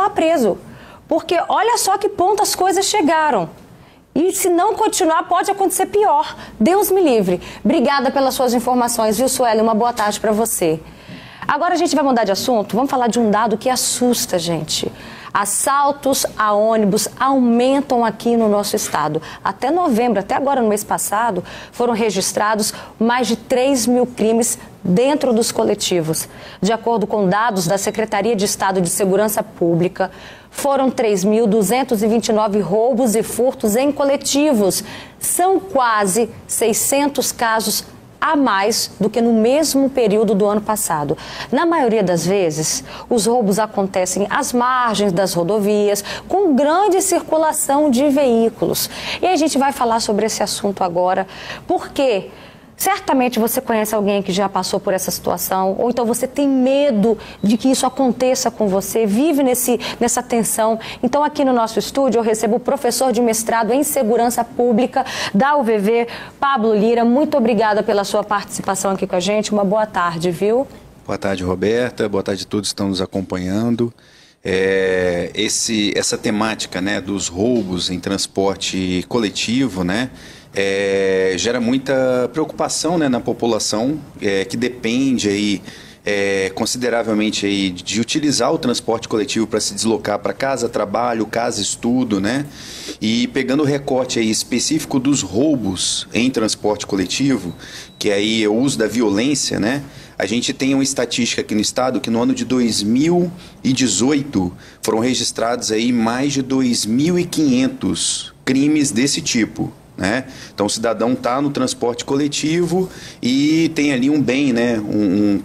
continuar preso. Porque olha só que ponto as coisas chegaram. E se não continuar, pode acontecer pior. Deus me livre. Obrigada pelas suas informações, viu, Sueli? Uma boa tarde para você. Agora a gente vai mudar de assunto. Vamos falar de um dado que assusta a gente. Assaltos a ônibus aumentam aqui no nosso estado. Até novembro, até agora no mês passado, foram registrados mais de 3 mil crimes dentro dos coletivos. De acordo com dados da Secretaria de Estado de Segurança Pública, foram 3.229 roubos e furtos em coletivos. São quase 600 casos a mais do que no mesmo período do ano passado. Na maioria das vezes, os roubos acontecem às margens das rodovias, com grande circulação de veículos. E a gente vai falar sobre esse assunto agora, porque certamente você conhece alguém que já passou por essa situação, ou então você tem medo de que isso aconteça com você, vive nessa tensão. Então, aqui no nosso estúdio, eu recebo o professor de mestrado em Segurança Pública da UVV, Pablo Lira. Muito obrigada pela sua participação aqui com a gente. Uma boa tarde, viu? Boa tarde, Roberta. Boa tarde a todos que estão nos acompanhando. Essa temática, né, dos roubos em transporte coletivo, né, gera muita preocupação, né, na população, que depende aí, consideravelmente aí, de utilizar o transporte coletivo para se deslocar para casa, trabalho, casa, estudo, né? E pegando o recorte aí específico dos roubos em transporte coletivo, que aí é o uso da violência, né? A gente tem uma estatística aqui no estado que no ano de 2018 foram registrados aí mais de 2.500 crimes desse tipo, né? Então o cidadão está no transporte coletivo e tem ali um bem, né?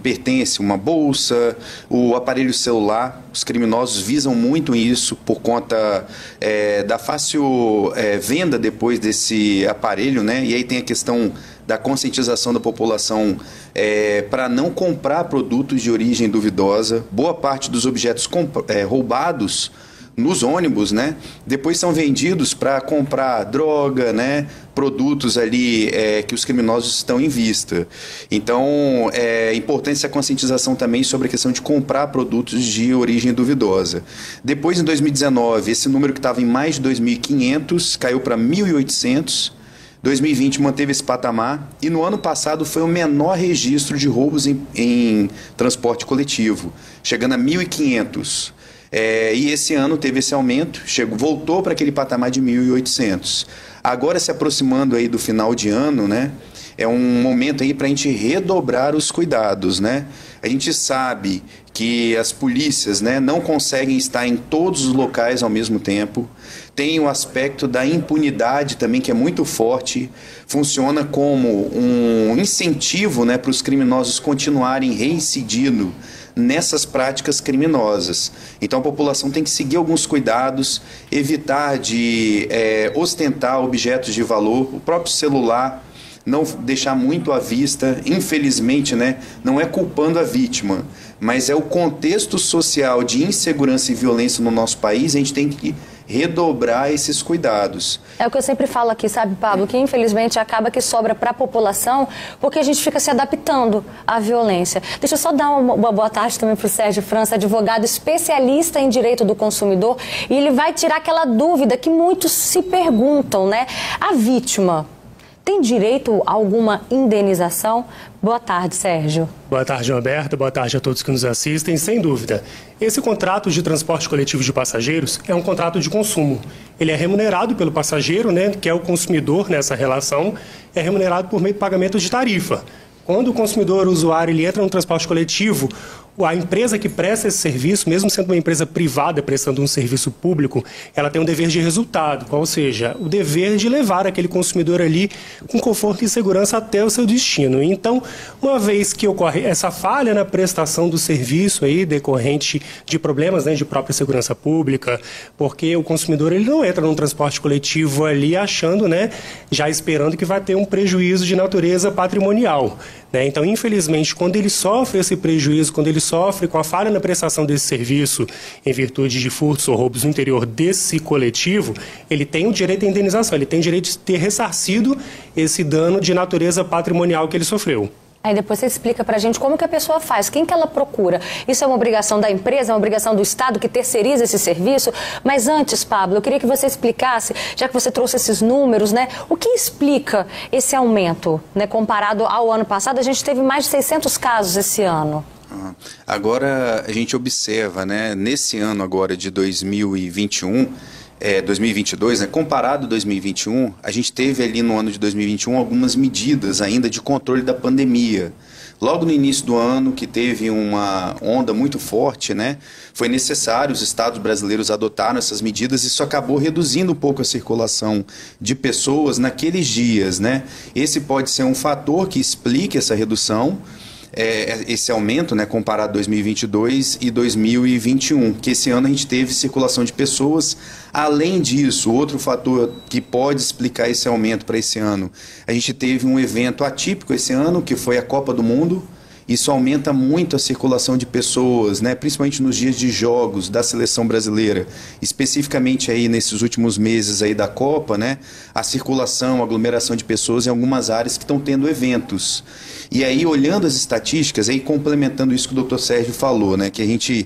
Pertence, uma bolsa, o aparelho celular. Os criminosos visam muito isso por conta da fácil venda depois desse aparelho, né? E aí tem a questão da conscientização da população para não comprar produtos de origem duvidosa. Boa parte dos objetos roubados nos ônibus, né, depois são vendidos para comprar droga, né, produtos ali que os criminosos estão em vista. Então, é importante essa conscientização também sobre a questão de comprar produtos de origem duvidosa. Depois, em 2019, esse número que estava em mais de 2.500 caiu para 1.800. 2020 manteve esse patamar e no ano passado foi o menor registro de roubos em transporte coletivo, chegando a 1.500. E esse ano teve esse aumento, voltou para aquele patamar de 1.800. Agora, se aproximando aí do final de ano, né, é um momento aí para a gente redobrar os cuidados, né? A gente sabe que as polícias, né, não conseguem estar em todos os locais ao mesmo tempo. Tem o aspecto da impunidade também, que é muito forte. Funciona como um incentivo, né, para os criminosos continuarem reincidindo nessas práticas criminosas. Então a população tem que seguir alguns cuidados, evitar de ostentar objetos de valor, o próprio celular, não deixar muito à vista. Infelizmente, né, não é culpando a vítima, mas é o contexto social de insegurança e violência no nosso país. A gente tem que redobrar esses cuidados. É o que eu sempre falo aqui, sabe, Pablo, que infelizmente acaba que sobra para a população porque a gente fica se adaptando à violência. Deixa eu só dar uma boa tarde também para o Sérgio França, advogado especialista em direito do consumidor, e ele vai tirar aquela dúvida que muitos se perguntam, né? A vítima tem direito a alguma indenização? Boa tarde, Sérgio. Boa tarde, Roberta. Boa tarde a todos que nos assistem. Sem dúvida, esse contrato de transporte coletivo de passageiros é um contrato de consumo. Ele é remunerado pelo passageiro, né, que é o consumidor nessa relação, é remunerado por meio de pagamento de tarifa. Quando o consumidor, o usuário, ele entra no transporte coletivo, a empresa que presta esse serviço, mesmo sendo uma empresa privada prestando um serviço público, ela tem um dever de resultado, ou seja, o dever de levar aquele consumidor ali com conforto e segurança até o seu destino. Então, uma vez que ocorre essa falha na prestação do serviço aí, decorrente de problemas, né, de própria segurança pública, porque o consumidor ele não entra num transporte coletivo ali achando, né, já esperando que vai ter um prejuízo de natureza patrimonial, né? Então, infelizmente, quando ele sofre esse prejuízo, quando ele sofre com a falha na prestação desse serviço em virtude de furtos ou roubos no interior desse coletivo, ele tem o direito à indenização, ele tem o direito de ter ressarcido esse dano de natureza patrimonial que ele sofreu. Aí depois você explica pra gente como que a pessoa faz, quem que ela procura. Isso é uma obrigação da empresa, é uma obrigação do Estado que terceiriza esse serviço? Mas antes, Pablo, eu queria que você explicasse, já que você trouxe esses números, né? O que explica esse aumento, né? Comparado ao ano passado, a gente teve mais de 600 casos esse ano. Agora a gente observa, né? Nesse ano agora de 2021... 2022, né? Comparado a 2021, a gente teve ali no ano de 2021 algumas medidas ainda de controle da pandemia. Logo no início do ano, que teve uma onda muito forte, né? Foi necessário, os estados brasileiros adotaram essas medidas e isso acabou reduzindo um pouco a circulação de pessoas naqueles dias, né? Esse pode ser um fator que explique essa redução, esse aumento, né, comparado a 2022 e 2021, que esse ano a gente teve circulação de pessoas. Além disso, outro fator que pode explicar esse aumento para esse ano, a gente teve um evento atípico esse ano, que foi a Copa do Mundo. Isso aumenta muito a circulação de pessoas, né? Principalmente nos dias de jogos da seleção brasileira, especificamente aí nesses últimos meses aí da Copa, né? A circulação, a aglomeração de pessoas em algumas áreas que estão tendo eventos. E aí, olhando as estatísticas, aí complementando isso que o Dr. Sérgio falou, né? Que a gente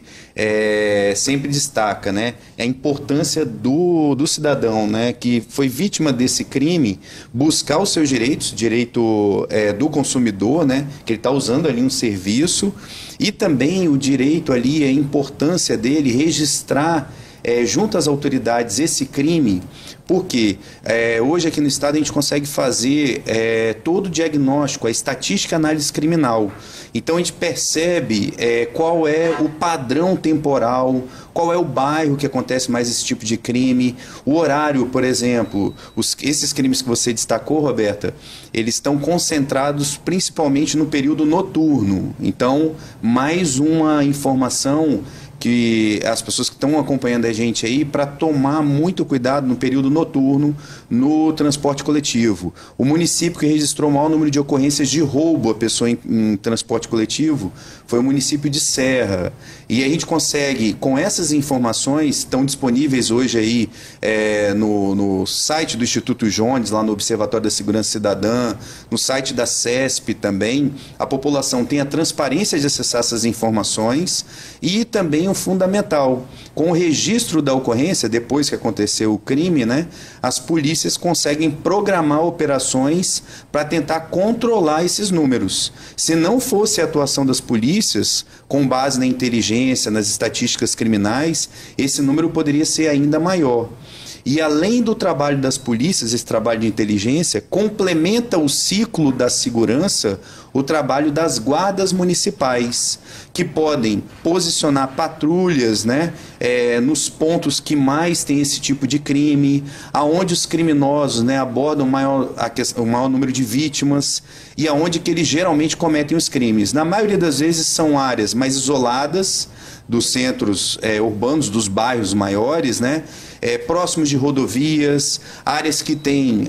sempre destaca, né? A importância do cidadão, né? Que foi vítima desse crime, buscar os seus direitos, direito do consumidor, né? Que ele está usando ali um serviço, e também o direito ali, a importância dele registrar junto às autoridades esse crime, porque hoje aqui no estado a gente consegue fazer todo o diagnóstico, a estatística análise criminal. Então a gente percebe qual é o padrão temporal, qual é o bairro que acontece mais esse tipo de crime, o horário, por exemplo. Esses crimes que você destacou, Roberta, eles estão concentrados principalmente no período noturno. Então, mais uma informação que as pessoas que estão acompanhando a gente aí, para tomar muito cuidado no período noturno no transporte coletivo. O município que registrou o maior número de ocorrências de roubo a pessoa em transporte coletivo foi o município de Serra. E a gente consegue, com essas informações, estão disponíveis hoje aí no site do Instituto Jones, lá no Observatório da Segurança Cidadã, no site da CESP também, a população tem a transparência de acessar essas informações e também o fundamental, com o registro da ocorrência, depois que aconteceu o crime, né, as polícias conseguem programar operações para tentar controlar esses números. Se não fosse a atuação das polícias, com base na inteligência, nas estatísticas criminais, esse número poderia ser ainda maior. E além do trabalho das polícias, esse trabalho de inteligência complementa o ciclo da segurança, o trabalho das guardas municipais, que podem posicionar patrulhas, né, nos pontos que mais tem esse tipo de crime, aonde os criminosos, né, abordam o maior número de vítimas e aonde que eles geralmente cometem os crimes. Na maioria das vezes são áreas mais isoladas dos centros urbanos, dos bairros maiores, né, próximos de rodovias, áreas que têm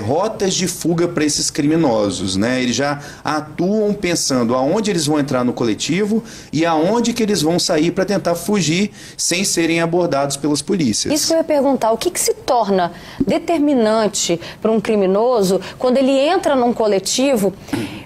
rotas de fuga para esses criminosos, né? Eles já atuam pensando aonde eles vão entrar no coletivo e aonde que eles vão sair para tentar fugir sem serem abordados pelas polícias. Isso que eu ia perguntar, o que se torna determinante para um criminoso quando ele entra num coletivo,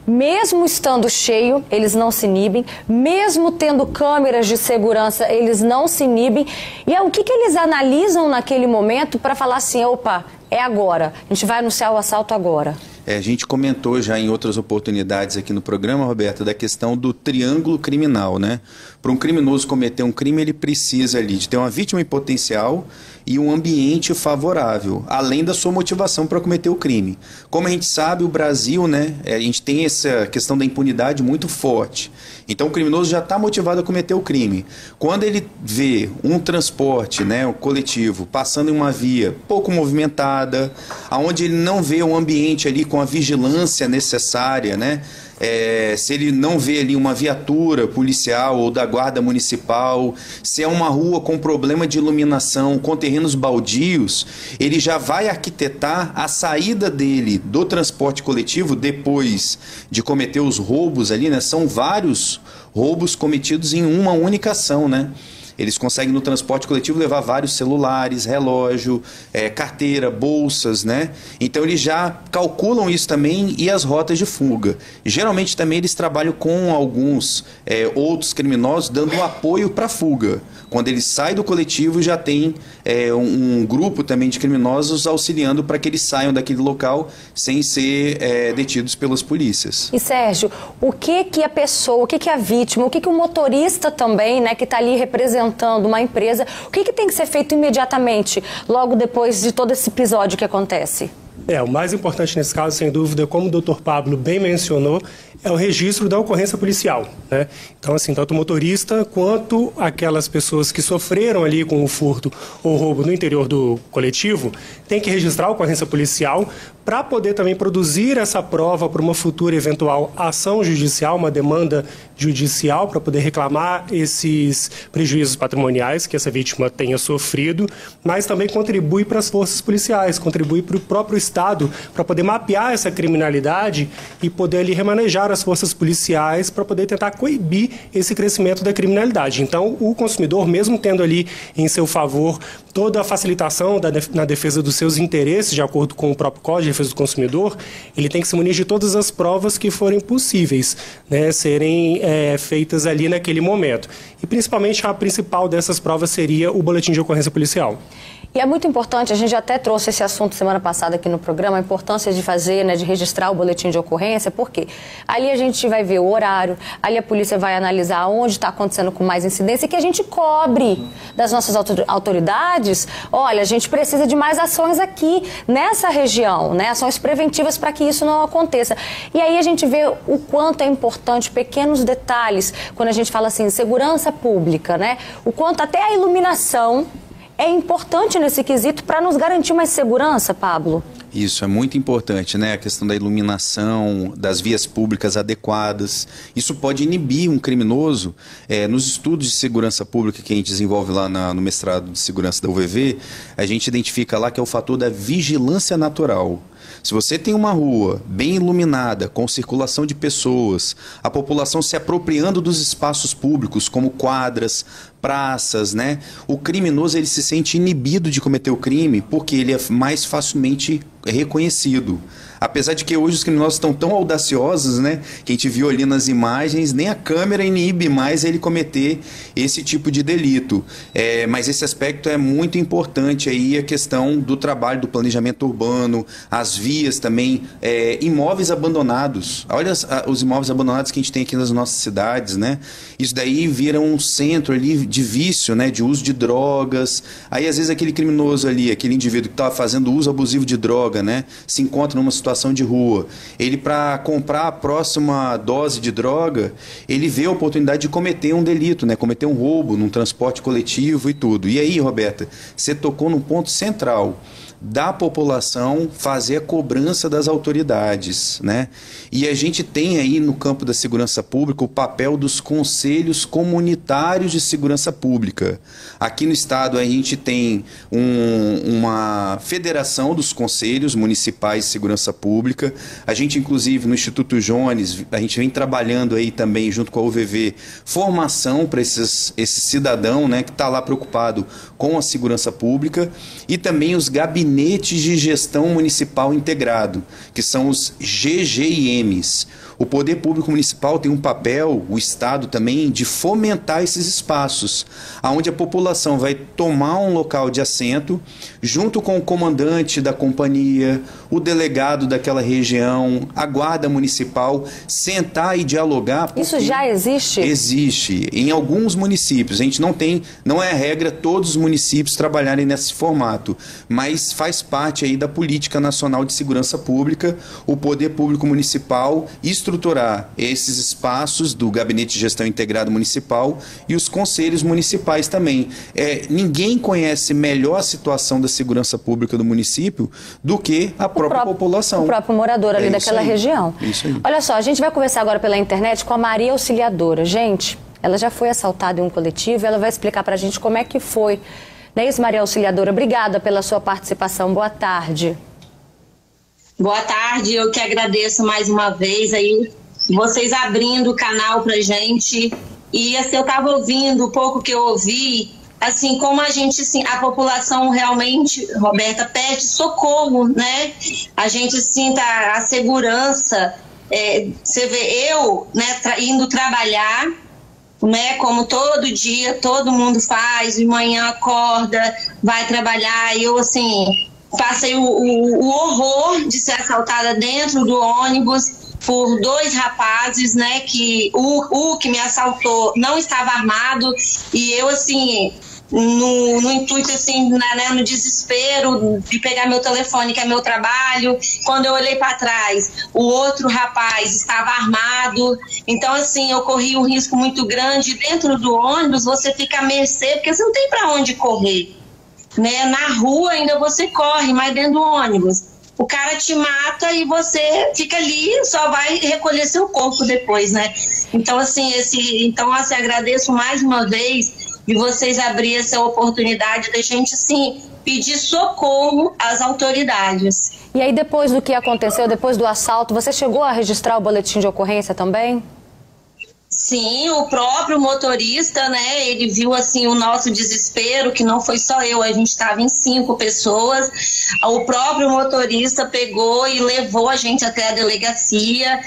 mesmo estando cheio, eles não se inibem, mesmo tendo câmeras de segurança, eles não se inibem, e o que eles analisam naquele momento para falar assim, opa, é agora, a gente vai anunciar o assalto agora? A gente comentou já em outras oportunidades aqui no programa, Roberta, da questão do triângulo criminal, né? Para um criminoso cometer um crime, ele precisa ali de ter uma vítima em potencial e um ambiente favorável, além da sua motivação para cometer o crime. Como a gente sabe, o Brasil, né, a gente tem essa questão da impunidade muito forte. Então o criminoso já está motivado a cometer o crime. Quando ele vê um transporte, né, um coletivo, passando em uma via pouco movimentada, onde ele não vê um ambiente ali com a vigilância necessária, né? Se ele não vê ali uma viatura policial ou da guarda municipal, se é uma rua com problema de iluminação, com terrenos baldios, ele já vai arquitetar a saída dele do transporte coletivo depois de cometer os roubos ali, né? São vários roubos cometidos em uma única ação, né? Eles conseguem no transporte coletivo levar vários celulares, relógio, carteira, bolsas, né? Então eles já calculam isso também e as rotas de fuga. Geralmente também eles trabalham com alguns outros criminosos dando um apoio para a fuga. Quando eles saem do coletivo já tem um grupo também de criminosos auxiliando para que eles saiam daquele local sem ser detidos pelas polícias. E Sérgio, o que a pessoa, o que a vítima, o que o motorista também, né, que está ali representando uma empresa, o que tem que ser feito imediatamente, logo depois de todo esse episódio que acontece? O mais importante nesse caso, sem dúvida, como o Dr. Pablo bem mencionou, é o registro da ocorrência policial, né? Então, assim, tanto o motorista quanto aquelas pessoas que sofreram ali com o furto ou roubo no interior do coletivo tem que registrar a ocorrência policial para poder também produzir essa prova para uma futura eventual ação judicial, uma demanda judicial para poder reclamar esses prejuízos patrimoniais que essa vítima tenha sofrido, mas também contribui para as forças policiais, contribui para o próprio Estado para poder mapear essa criminalidade e poder ali remanejar as forças policiais para poder tentar coibir esse crescimento da criminalidade. Então, o consumidor, mesmo tendo ali em seu favor toda a facilitação na defesa dos seus interesses, de acordo com o próprio Código de Defesa do Consumidor, ele tem que se munir de todas as provas que forem possíveis, né, serem feitas ali naquele momento. E, principalmente, a principal dessas provas seria o boletim de ocorrência policial. E é muito importante, a gente até trouxe esse assunto semana passada aqui no programa, a importância de fazer, né, de registrar o boletim de ocorrência, porque ali a gente vai ver o horário, ali a polícia vai analisar onde está acontecendo com mais incidência e que a gente cobre das nossas autoridades, olha, a gente precisa de mais ações aqui nessa região, né, ações preventivas para que isso não aconteça. E aí a gente vê o quanto é importante, pequenos detalhes, quando a gente fala assim, segurança pública, né, o quanto até a iluminação é importante nesse quesito para nos garantir mais segurança, Pablo? Isso é muito importante, né? A questão da iluminação, das vias públicas adequadas. Isso pode inibir um criminoso. Nos estudos de segurança pública que a gente desenvolve lá no mestrado de segurança da UVV, a gente identifica lá que é o fator da vigilância natural. Se você tem uma rua bem iluminada, com circulação de pessoas, a população se apropriando dos espaços públicos, como quadras, praças, né? O criminoso ele se sente inibido de cometer o crime porque ele é mais facilmente reconhecido. Apesar de que hoje os criminosos estão tão audaciosos, né? Que a gente viu ali nas imagens, nem a câmera inibe mais ele cometer esse tipo de delito. Mas esse aspecto é muito importante aí, a questão do trabalho do planejamento urbano, as vias também, imóveis abandonados. Olha os imóveis abandonados que a gente tem aqui nas nossas cidades, né? Isso daí vira um centro ali de vício, né? De uso de drogas. Aí às vezes aquele criminoso ali, aquele indivíduo que estava fazendo uso abusivo de droga, né? Se encontra numa situação de rua, ele para comprar a próxima dose de droga, ele vê a oportunidade de cometer um delito, né? Cometer um roubo num transporte coletivo e tudo. E aí, Roberta, você tocou num ponto central da população fazer a cobrança das autoridades, né? E a gente tem aí no campo da segurança pública o papel dos conselhos comunitários de segurança pública. Aqui no estado a gente tem uma federação dos conselhos municipais de segurança pública. A gente inclusive no Instituto Jones, a gente vem trabalhando aí também junto com a UVV formação para esse cidadão, né, que está lá preocupado com a segurança pública, e também os gabinetes de gestão municipal integrado, que são os GGIMs. O poder público municipal tem um papel, o Estado também, de fomentar esses espaços, onde a população vai tomar um local de assento, junto com o comandante da companhia, o delegado daquela região, a guarda municipal, sentar e dialogar. Isso já existe? Existe. Em alguns municípios. A gente não é a regra todos os municípios trabalharem nesse formato, mas faz parte aí da política nacional de segurança pública, o poder público municipal estruturar esses espaços do Gabinete de Gestão Integrado Municipal e os conselhos municipais também. Ninguém conhece melhor a situação da segurança pública do município do que a própria população. O próprio morador ali daquela região. Isso aí. Olha só, a gente vai conversar agora pela internet com a Maria Auxiliadora. Gente, ela já foi assaltada em um coletivo, ela vai explicar pra gente como é que foi. Não é isso, Maria Auxiliadora? Obrigada pela sua participação. Boa tarde. Boa tarde, eu que agradeço mais uma vez aí vocês abrindo o canal pra gente E assim, eu estava ouvindo um pouco que eu ouvi, assim, como a gente, assim, a população realmente, Roberta, pede socorro, né? A gente, assim, a segurança, você vê eu, né, indo trabalhar, né, como todo dia, todo mundo faz, de manhã acorda, vai trabalhar, e eu, assim, passei o horror de ser assaltada dentro do ônibus por 2 rapazes, né, que o que me assaltou não estava armado, e eu, assim, no intuito, assim, né, no desespero de pegar meu telefone, que é meu trabalho, quando eu olhei para trás, o outro rapaz estava armado. Então, assim, eu corri um risco muito grande. Dentro do ônibus você fica à mercê, porque você não tem para onde correr, né? Na rua ainda você corre, mas dentro do ônibus o cara te mata e você fica ali, só vai recolher seu corpo depois, né? Então, assim, agradeço mais uma vez de vocês abrir essa oportunidade da gente, assim, pedir socorro às autoridades. E aí, depois do que aconteceu, depois do assalto, você chegou a registrar o boletim de ocorrência também? Sim, o próprio motorista, né, ele viu, assim, o nosso desespero, que não foi só eu, a gente estava em 5 pessoas. O próprio motorista pegou e levou a gente até a delegacia,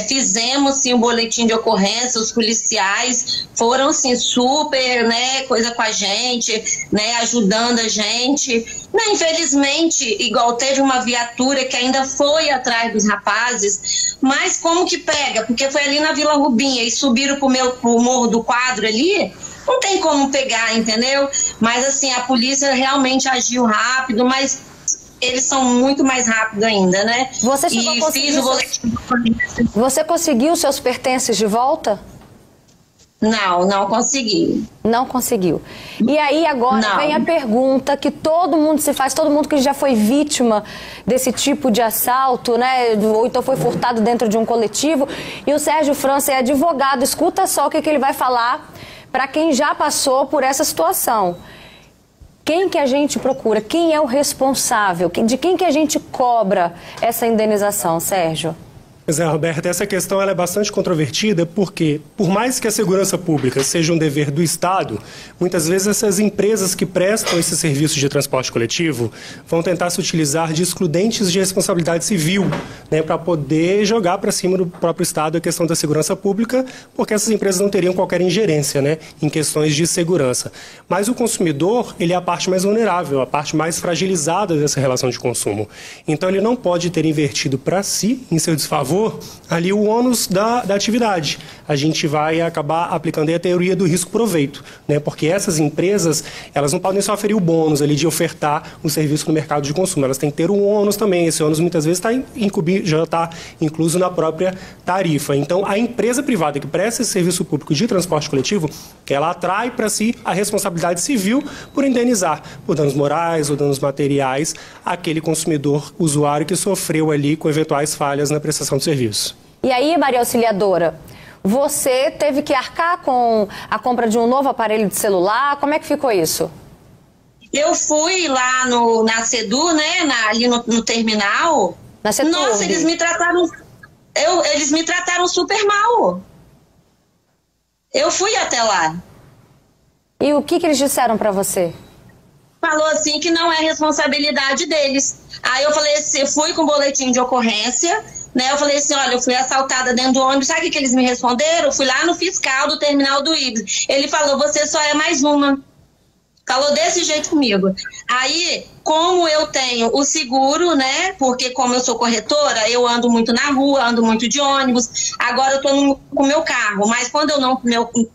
fizemos, sim, o boletim de ocorrência, os policiais foram, assim, super, né, coisa com a gente, né, ajudando a gente. Não, infelizmente, igual teve uma viatura que ainda foi atrás dos rapazes, mas como que pega? Porque foi ali na Vila Rubinha e subiram pro Morro do Quadro ali, não tem como pegar, entendeu? Mas assim, a polícia realmente agiu rápido, mas eles são muito mais rápidos ainda, né? Você chegou a conseguir Você conseguiu seus pertences de volta? Não consegui. Não conseguiu. E aí agora vem a pergunta que todo mundo se faz, todo mundo que já foi vítima desse tipo de assalto, né? Ou então foi furtado dentro de um coletivo. E o Sérgio França é advogado, escuta só o que ele vai falar para quem já passou por essa situação. Quem que a gente procura? Quem é o responsável? De quem que a gente cobra essa indenização, Sérgio? Pois é, Roberta, essa questão ela é bastante controvertida porque, por mais que a segurança pública seja um dever do Estado, muitas vezes essas empresas que prestam esse serviço de transporte coletivo vão tentar se utilizar de excludentes de responsabilidade civil, né, para poder jogar para cima do próprio Estado a questão da segurança pública, porque essas empresas não teriam qualquer ingerência, né, em questões de segurança. Mas o consumidor, ele é a parte mais vulnerável, a parte mais fragilizada dessa relação de consumo. Então ele não pode ter invertido para si, em seu desfavor, ali o ônus da atividade. A gente vai acabar aplicando aí a teoria do risco-proveito, né? Porque essas empresas, elas não podem só oferir o bônus ali de ofertar um serviço no mercado de consumo, elas têm que ter um ônus também. Esse ônus muitas vezes já está incluso na própria tarifa. Então, a empresa privada que presta esse serviço público de transporte coletivo, ela atrai para si a responsabilidade civil por indenizar por danos morais ou danos materiais aquele consumidor usuário que sofreu ali com eventuais falhas na prestação de serviço. E aí, Maria Auxiliadora, você teve que arcar com a compra de um novo aparelho de celular? Como é que ficou isso? Eu fui lá na Sedu, né, ali no terminal. Na Sedu. Nossa, eles me trataram super mal. Eu fui até lá. E o que eles disseram para você? Falou assim que não é responsabilidade deles. Aí eu falei assim, fui com boletim de ocorrência, né? Eu falei assim, olha, eu fui assaltada dentro do ônibus. Sabe o que eles me responderam? Eu fui lá no fiscal do terminal do Ibis. Ele falou, você só é mais uma. Falou desse jeito comigo. Aí, como eu tenho o seguro, né? Porque como eu sou corretora, eu ando muito na rua, ando muito de ônibus. Agora eu tô com o meu carro, mas quando eu não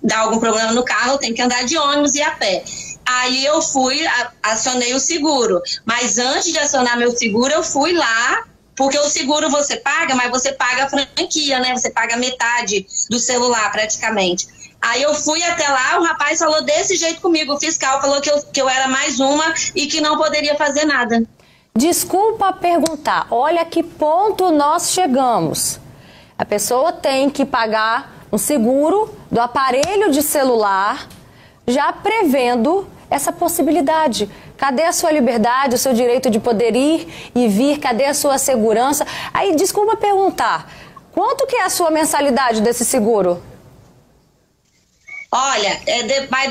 dá algum problema no carro, eu tenho que andar de ônibus e a pé. Aí eu fui, acionei o seguro. Mas antes de acionar meu seguro, eu fui lá, porque o seguro você paga, mas você paga a franquia, né? Você paga metade do celular, praticamente. Aí eu fui até lá, o rapaz falou desse jeito comigo. O fiscal falou que eu era mais uma e que não poderia fazer nada. Desculpa perguntar, olha que ponto nós chegamos. A pessoa tem que pagar um seguro do aparelho de celular, já prevendo essa possibilidade. Cadê a sua liberdade, o seu direito de poder ir e vir? Cadê a sua segurança? Aí, desculpa perguntar, quanto que é a sua mensalidade desse seguro? Olha,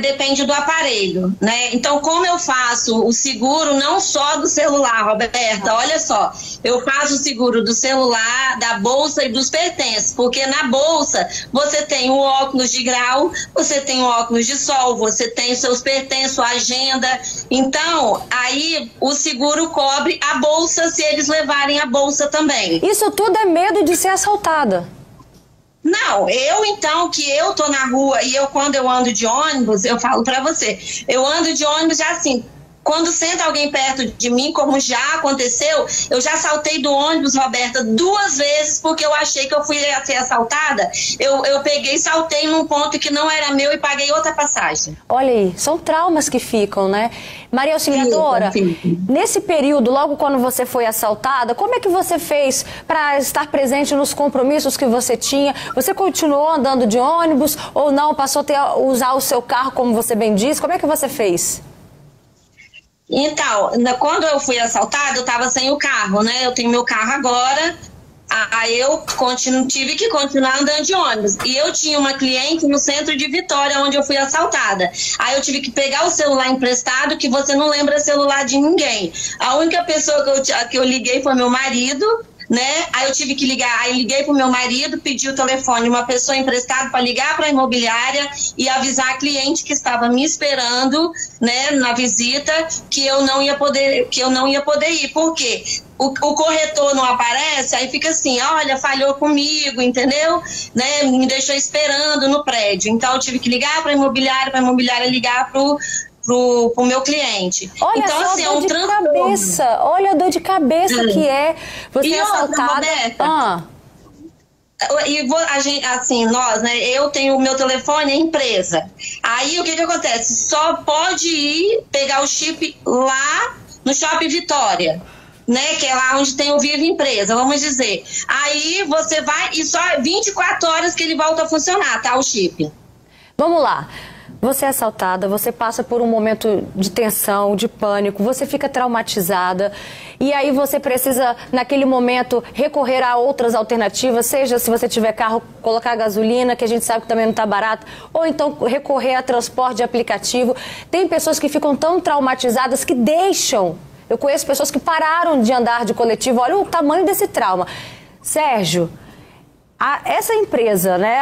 depende do aparelho, né? Então, como eu faço o seguro não só do celular, Roberta, olha só, eu faço o seguro do celular, da bolsa e dos pertences, porque na bolsa você tem o óculos de grau, você tem o óculos de sol, você tem os seus pertences, sua agenda. Então, aí o seguro cobre a bolsa se eles levarem a bolsa também. Isso tudo é medo de ser assaltada. Não, eu tô na rua e quando eu ando de ônibus, eu falo pra você, eu ando de ônibus já assim, quando senta alguém perto de mim, como já aconteceu, eu já saltei do ônibus, Roberta, 2 vezes, porque eu achei que eu fui ser assaltada. Eu peguei e saltei num ponto que não era meu e paguei outra passagem. Olha aí, são traumas que ficam, né? Maria Auxiliadora, nesse período, logo quando você foi assaltada, como é que você fez para estar presente nos compromissos que você tinha? Você continuou andando de ônibus ou não? Passou a usar o seu carro, como você bem disse? Como é que você fez? Então, quando eu fui assaltada, eu estava sem o carro, né? Eu tenho meu carro agora, aí eu tive que continuar andando de ônibus. E eu tinha uma cliente no centro de Vitória, onde eu fui assaltada. Aí eu tive que pegar o celular emprestado, que você não lembra celular de ninguém. A única pessoa que eu liguei foi meu marido, né? Aí eu tive que ligar, aí liguei pro meu marido, pedi o telefone, uma pessoa emprestada para ligar para a imobiliária e avisar a cliente que estava me esperando, né, na visita, que eu não ia poder ir. Por quê? O corretor não aparece, aí fica assim, olha, falhou comigo, entendeu? Né? Me deixou esperando no prédio. Então eu tive que ligar para a imobiliária ligar pro meu cliente. Olha, então, só assim, dor de cabeça. Olha a dor de cabeça que é você é assaltada. Nós, né? Eu tenho o meu telefone, é empresa. Aí o que acontece? Só pode ir pegar o chip lá no Shopping Vitória, né? Que é lá onde tem o Viva Empresa, vamos dizer. Aí você vai e só 24 horas que ele volta a funcionar, tá? O chip. Vamos lá. Você é assaltada, você passa por um momento de tensão, de pânico, você fica traumatizada e aí você precisa, naquele momento, recorrer a outras alternativas, seja se você tiver carro, colocar gasolina, que a gente sabe que também não está barato, ou então recorrer a transporte de aplicativo. Tem pessoas que ficam tão traumatizadas que deixam. Eu conheço pessoas que pararam de andar de coletivo, olha o tamanho desse trauma. Sérgio, essa empresa, né,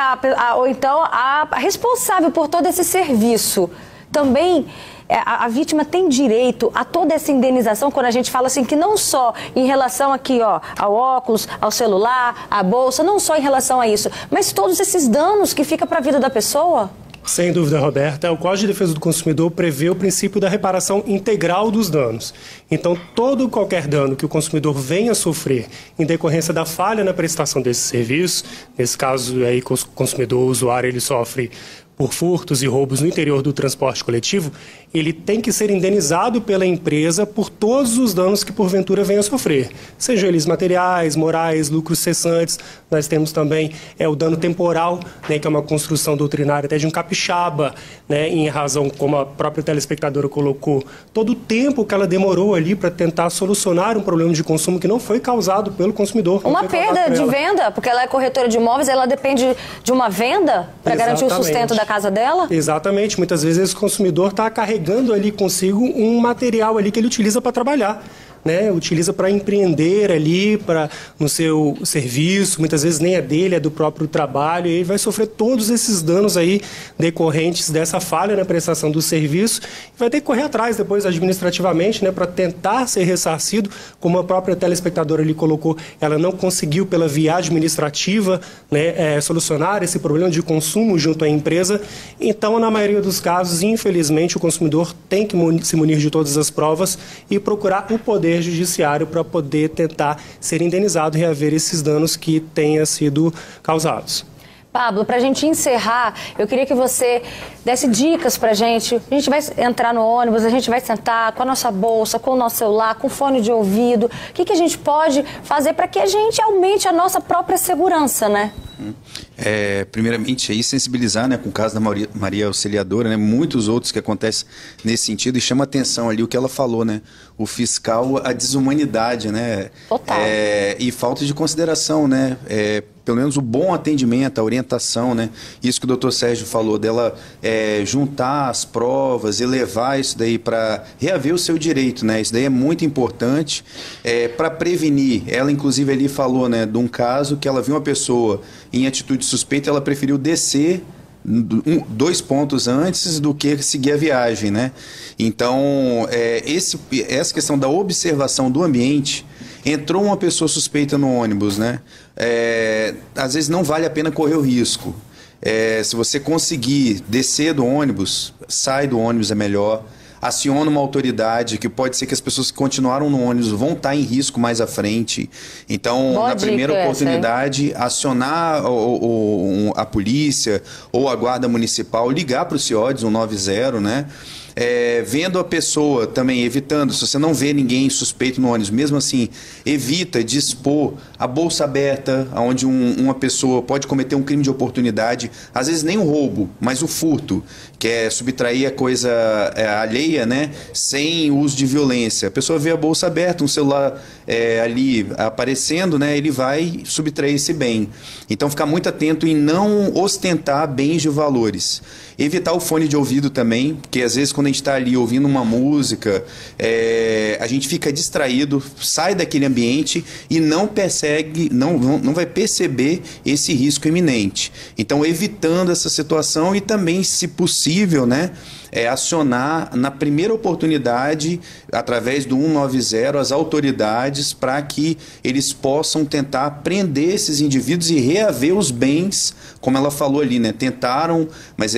ou então a responsável por todo esse serviço, também a vítima tem direito a toda essa indenização, quando a gente fala assim, que não só em relação aqui, ó, ao óculos, ao celular, à bolsa, não só em relação a isso, mas todos esses danos que ficam para a vida da pessoa? Sem dúvida, Roberta. O Código de Defesa do Consumidor prevê o princípio da reparação integral dos danos. Então, todo qualquer dano que o consumidor venha a sofrer em decorrência da falha na prestação desse serviço, nesse caso aí que o consumidor, o usuário, ele sofre por furtos e roubos no interior do transporte coletivo, ele tem que ser indenizado pela empresa por todos os danos que porventura venha a sofrer, sejam eles materiais, morais, lucros cessantes. Nós temos também o dano temporal, né, que é uma construção doutrinária até de um capixaba, né, em razão, como a própria telespectadora colocou, todo o tempo que ela demorou ali para tentar solucionar um problema de consumo que não foi causado pelo consumidor. Uma perda de venda, porque ela é corretora de imóveis, ela depende de uma venda para garantir o sustento da casa dela? Exatamente. Muitas vezes esse consumidor está carregando ali consigo um material ali que ele utiliza para trabalhar, né? Utiliza para empreender ali, no seu serviço, muitas vezes nem é dele, é do próprio trabalho, e ele vai sofrer todos esses danos aí decorrentes dessa falha na prestação do serviço, e vai ter que correr atrás depois administrativamente, né, para tentar ser ressarcido, como a própria telespectadora ali colocou, ela não conseguiu pela via administrativa, né, solucionar esse problema de consumo junto à empresa. Então, na maioria dos casos, infelizmente, o consumidor tem que se munir de todas as provas e procurar o poder judiciário para poder tentar ser indenizado e reaver esses danos que tenham sido causados. Pablo, para a gente encerrar, eu queria que você desse dicas para a gente. A gente vai entrar no ônibus, a gente vai sentar com a nossa bolsa, com o nosso celular, com fone de ouvido. O que a gente pode fazer para que a gente aumente a nossa própria segurança, né? Primeiramente, aí, sensibilizar, né, com o caso da Maria Auxiliadora, né, muitos outros que acontecem nesse sentido, e chama atenção ali o que ela falou, né, o fiscal, a desumanidade, né, total, e falta de consideração, né, pelo menos o bom atendimento, a orientação, né? Isso que o doutor Sérgio falou, dela juntar as provas e levar isso daí para reaver o seu direito, né? Isso daí é muito importante para prevenir. Ela, inclusive, ali falou, né, de um caso que ela viu uma pessoa em atitude suspeita, ela preferiu descer 2 pontos antes do que seguir a viagem, né? Então, essa questão da observação do ambiente, entrou uma pessoa suspeita no ônibus, né? Às vezes não vale a pena correr o risco. Se você conseguir descer do ônibus, sai do ônibus é melhor. Aciona uma autoridade, que pode ser que as pessoas que continuaram no ônibus vão estar em risco mais à frente. Então, na primeira oportunidade, acionar a polícia ou a guarda municipal, ligar para o CIODES 190, né? Vendo a pessoa também, evitando, se você não vê ninguém suspeito no ônibus, mesmo assim, evita de expor a bolsa aberta, onde uma pessoa pode cometer um crime de oportunidade, às vezes nem o roubo, mas o furto, que é subtrair a coisa alheia, né, sem uso de violência. A pessoa vê a bolsa aberta, um celular ali aparecendo, né, ele vai subtrair esse bem. Então, ficar muito atento em não ostentar bens de valores. Evitar o fone de ouvido também, porque às vezes quando a gente está ali ouvindo uma música, a gente fica distraído, sai daquele ambiente e não persegue, não vai perceber esse risco iminente. Então, evitando essa situação e também, se possível, né, acionar na primeira oportunidade, através do 190, as autoridades para que eles possam tentar prender esses indivíduos e reaver os bens, como ela falou ali, né? Tentaram, mas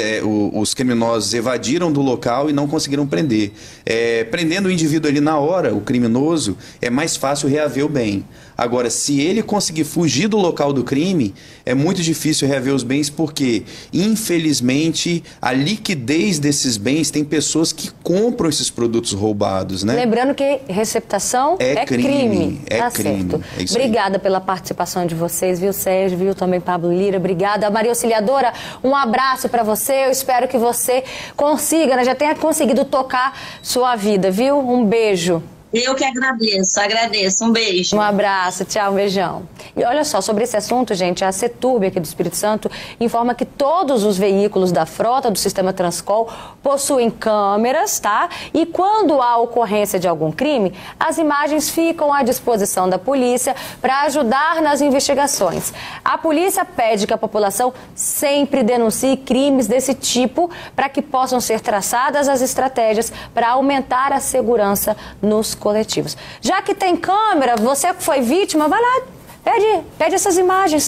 os criminosos evadiram do local e não conseguiram prender. Prendendo o indivíduo ali na hora, o criminoso, é mais fácil reaver o bem. Agora, se ele conseguir fugir do local do crime, é muito difícil reaver os bens, porque, infelizmente, a liquidez desses bens, tem pessoas que compram esses produtos roubados, né? Lembrando que receptação é crime. É crime. Certo. Obrigada pela participação de vocês, viu, Sérgio, viu também Pablo Lira, obrigada. Maria Auxiliadora, um abraço para você, eu espero que você consiga, né, já tenha conseguido tocar sua vida, viu? Um beijo. Eu que agradeço. Um beijo. Um abraço, tchau, um beijão. E olha só, sobre esse assunto, gente, a CETURB aqui do Espírito Santo informa que todos os veículos da frota do sistema Transcol possuem câmeras, tá? E quando há ocorrência de algum crime, as imagens ficam à disposição da polícia para ajudar nas investigações. A polícia pede que a população sempre denuncie crimes desse tipo para que possam ser traçadas as estratégias para aumentar a segurança nos coletivos. Já que tem câmera, você que foi vítima, vai lá, pede essas imagens.